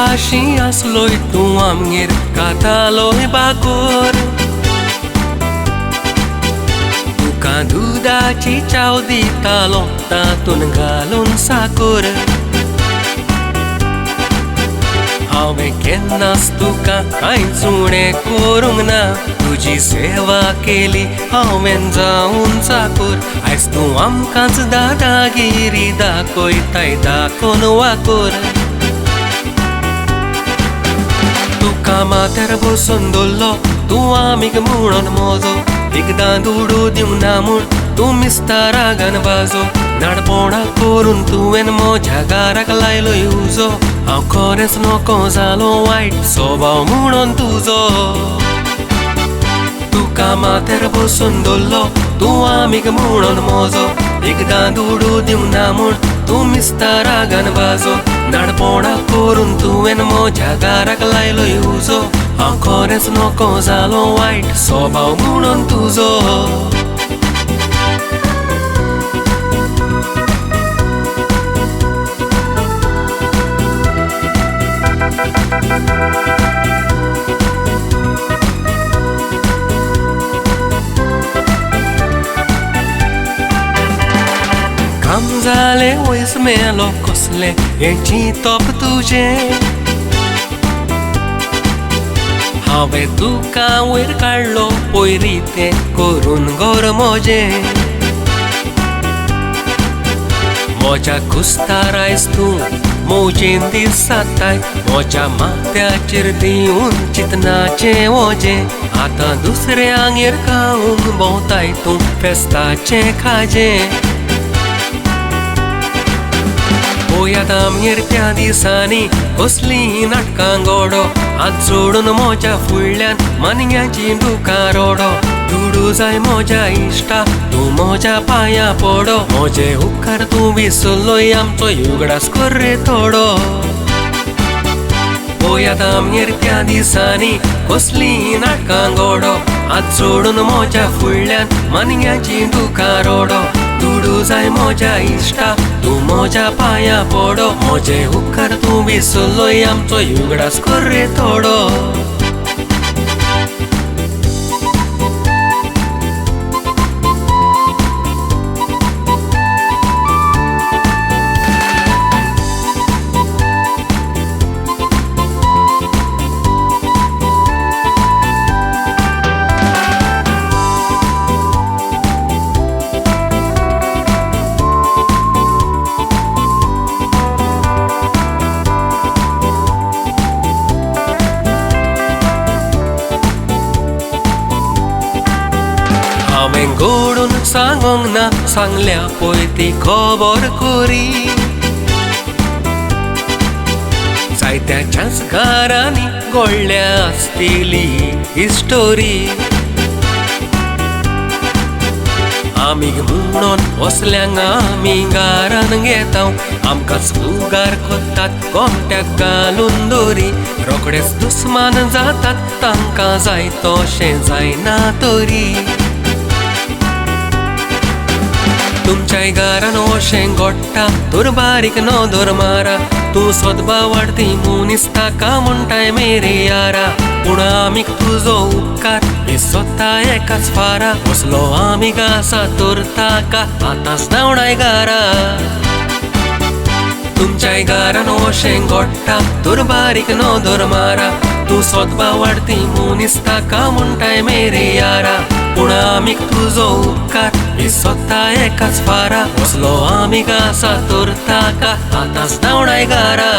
पाशी आसलोय तूं आमगेर कातालोय बाकोर तुका दुदाची चाव दितालो तातून घालून साकोर हांवें केन्नाच तुका कांयच उणें करूंक ना तुजी सेवा केली हांवें जावन चाकोर आयज तूं आमकांच दादागिरी दाखयताय दाखोवन वाकोर तुका माथ्यार बसून दवरलो तूं आमीक म्हणून मोजो एकदां दुडू दिवना म्हूण तूं मिस्तारागान बाजो नाडपणां करून तुवें म्हज्या घराक लायलो उजो हांव खरेंच नोको जालो वायट स्वभाव म्हणून तुजो तुका माथ्यार बसून दवरलो तूं आमीक म्हणून मोजो एकदां दुडू दिवना म्हूण तूं मिस्तारागान बाजो नाडपणां करून तुवें म्हज्या घराक लायलो उजो हांव खरेंच नोको जालो वायट स्वभाव म्हणून तुजो काम जालें वयस मेलो कसलें हें चिंतप तुजें हांवें तुका वयर काडलो पयलीं तें करून गोर म्हजें म्हज्या कुस्तार आयज तूं मौजेन दीस जाताय म्हज्या माथ्याचेर दिवन चिंतनाचें वजें आतां दुसऱ्यांगेर खावूंक भोंवताय तूं फेस्ताचें खाजें पळयात आमगेर त्या दिसांनी कसलीं नाटकां घोडो हात जोडून म्हज्या फुडल्यान मानग्याची दुकां रोडो दुडू जाय म्हज्या इश्टा तूं म्हज्या पांयां पडो म्हजे उपकार तूं विसरलोय आमचो युगडास कर रे थोडो पळयात आमगेर त्या दिसांनी कसलीं नाटकां घोडो हात जोडून म्हज्या फुडल्यान मानग्याची दुकां रोडो दुडू जाय म्हज्या इश्टा तूं म्हज्या पांयां पडो म्हजे उपकार तूं विसरलोय आमचो युगडास कर रे थोडो हांवें घडून सांगोंक ना सांगल्या पळय ती खबर कोरी जायत्याच्याच घरांनी घडल्या आसतली ही स्टोरी आमीक म्हणून वसल्यांक आमी घरान घेता आमकांच उगार कोत्तात कोमट्याक घालून दोरी रोखडेच दुस्मान जातात तांकां जाय तशें जायना तरी तुमच्याय घरान अशें घडटा तर बारीक नदर मारा तूं सदबा वाडती मनीस ताका म्हणटाय मेरे यारा पूण आमीक तुजो उपकार विसरता एकाच फारा कसलो आमीक आसा तर ताका आतांच धांवडाय घारा तुमच्याय घरान अशें घडटा तर बारीक नदर मारा तूं सदबा वाडती मनीस ताका म्हणटाय मेरे यारा पूण आमीक तुजो उपकार विसरता एकाच फारा कसलो आमीक आसा तर ताका आतांच धांवडाय घारा